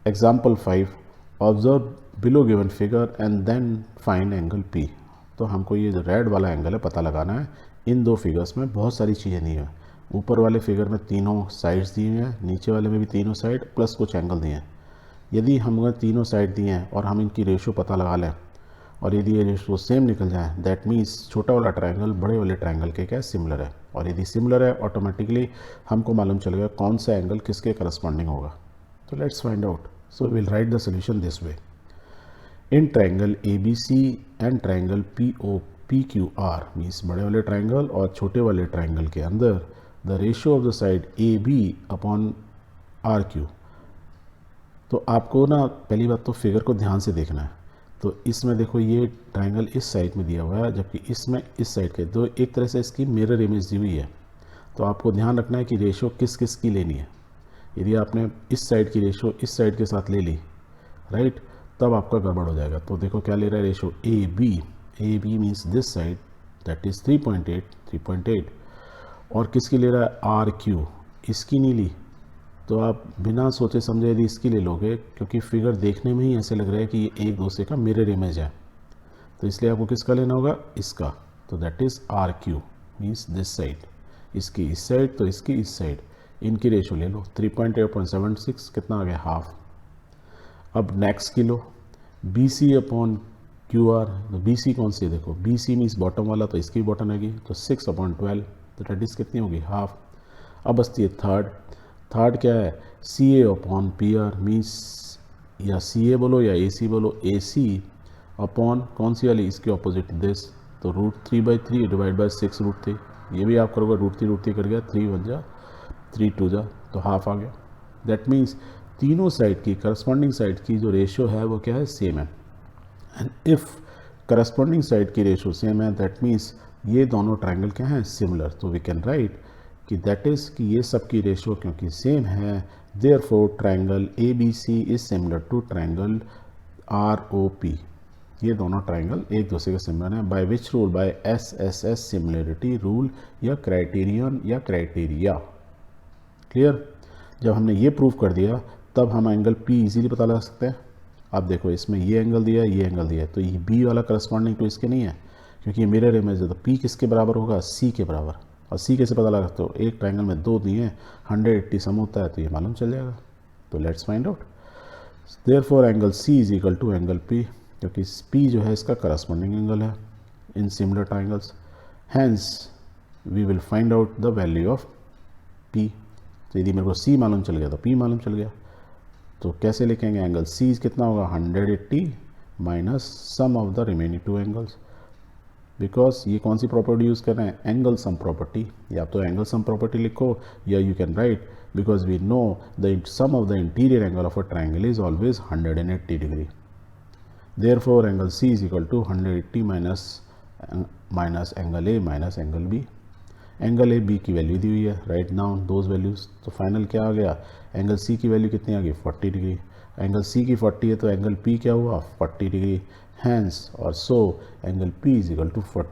Example 5, observe below given figure and then find angle P. तो हमको ये जो रेड वाला एंगल है पता लगाना है। इन दो फिगर्स में बहुत सारी चीज़ें दी हैं। ऊपर वाले फिगर में तीनों साइड्स दी हुई हैं, नीचे वाले में भी तीनों साइड प्लस कुछ एंगल दिए हैं। यदि हमें तीनों साइड दिए हैं और हम इनकी रेशो पता लगा लें और यदि ये रेशो सेम निकल जाए, दैट मीन्स छोटा वाला ट्रायंगल बड़े वाले ट्रायंगल के क्या सिमिलर है। और यदि सिमिलर है ऑटोमेटिकली हमको मालूम चलेगा कौन सा एंगल किसके करस्पॉन्डिंग होगा। तो let's find out. So will write the solution this way. In triangle ABC and triangle POPQR means बड़े वाले ट्रायंगल और छोटे वाले ट्रायंगल के अंदर the ratio of the side AB upon RQ। तो आपको ना पहली बात तो फिगर को ध्यान से देखना है। तो इसमें देखो ये ट्रायंगल इस साइड में दिया हुआ है जबकि इसमें इस साइड के, तो एक तरह से इसकी मिरर इमेज दी हुई है। तो आपको ध्यान रखना है कि रेशो किस किस की लेनी है। यदि आपने इस साइड की रेशो इस साइड के साथ ले ली, राइट, तब आपका गड़बड़ हो जाएगा। तो देखो क्या ले रहा है ratio A B means this side that is 3.8 और किसकी ले रहा है RQ, इसकी नहीं ली। तो आप बिना सोचे समझे यदि इसकी ले लोगे, क्योंकि फिगर देखने में ही ऐसे लग रहा है कि ये एक दूसरे का मिरर इमेज है, तो इसलिए आपको किसका लेना होगा, इसका। तो that is RQ means this side, इसकी इस साइड तो इसकी इस साइड, इनकी रेशो ले लो 3.8.76 कितना आ गया हाफ। अब नेक्स्ट की लो BC अपॉन QR। तो BC कौन सी है, देखो BC मीन्स बॉटम वाला, तो इसकी बॉटम आएगी तो 6/12, तो दैट इज़ कितनी होगी हाफ। अब बसती है थर्ड क्या है CA अपॉन PR मीन्स या CA बोलो या AC बोलो, AC अपॉन कौन सी वाली, इसके ऑपोजिट दिस, तो √3/3 डिवाइड बाई 6√3। ये भी आप करोगे √3 कर गया, 3 बन जा 3 2 जा, तो हाफ आ गया। दैट मीन्स तीनों साइड की करस्पॉन्डिंग साइड की जो रेशो है वो क्या है, सेम है। एंड इफ़ करस्पॉन्डिंग साइड की रेशो सेम है दैट मीन्स ये दोनों ट्रायंगल क्या हैं, सिमिलर। तो वी कैन राइट कि दैट इज़ कि ये सब की रेशो क्योंकि सेम है, therefore triangle ABC is similar to triangle ROP। ये दोनों ट्रायंगल एक दूसरे के सिमिलर हैं। By which rule, bye SSS similarity rule या क्राइटेरियन या क्राइटेरिया। क्लियर। जब हमने ये प्रूव कर दिया तब हम एंगल P इजीली पता लगा सकते हैं। अब देखो इसमें ये एंगल दिया है, ये एंगल दिया है, तो ये B वाला करस्पॉन्डिंग तो इसके नहीं है क्योंकि ये मिरर इमेज है। तो P किसके बराबर होगा, C के बराबर। और C कैसे पता लगा, तो एक ट्रायंगल में दो दिए हैं, 180 सम होता है, तो ये मालूम चल जाएगा। तो let's find out. Therefore angle C is equal to angle P, क्योंकि P जो है इसका करस्पॉन्डिंग एंगल है in similar triangles. Hence we will find out the value of P। तो यदि मेरे को C मालूम चल गया तो P मालूम चल गया। तो कैसे लिखेंगे, एंगल C कितना होगा 180 minus sum of the remaining two angles. Because ये कौन सी प्रॉपर्टी यूज़ कर रहे हैं, एंगल सम प्रॉपर्टी। या तो एंगल सम प्रॉपर्टी लिखो या you can write because we know the sum of the interior angle of a triangle is always 180 degree. Therefore angle C is equal to 180 minus angle A minus angle B। Angle A B की value दी हुई है, write down those values. तो final क्या आ गया, angle C की value कितनी आ गई 40 डिग्री। एंगल C की 40 है तो एंगल P क्या हुआ 40 डिग्री। हैंस और so angle P is equal to 40